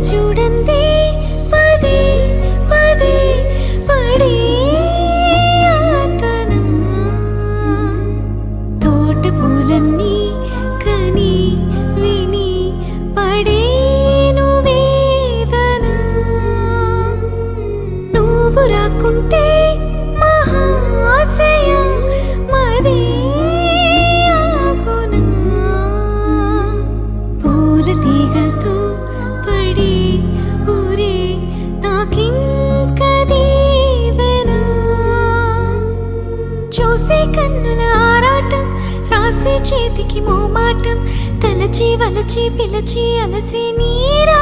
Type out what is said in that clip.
చూడందే పదే పదే పడే ఆతనా తోట పూలన్నీ కని విని పడేను వేదన నువ్వు రాకుంటే మహాశయ మదే ఆగునా పూల తీగతో పడే ఊరే నాకింక దీవెనా చూసే కన్నుల ఆరాటం రాసే చేతికి మోమాటం తలచి వలచి పిలచి అలసి నీరా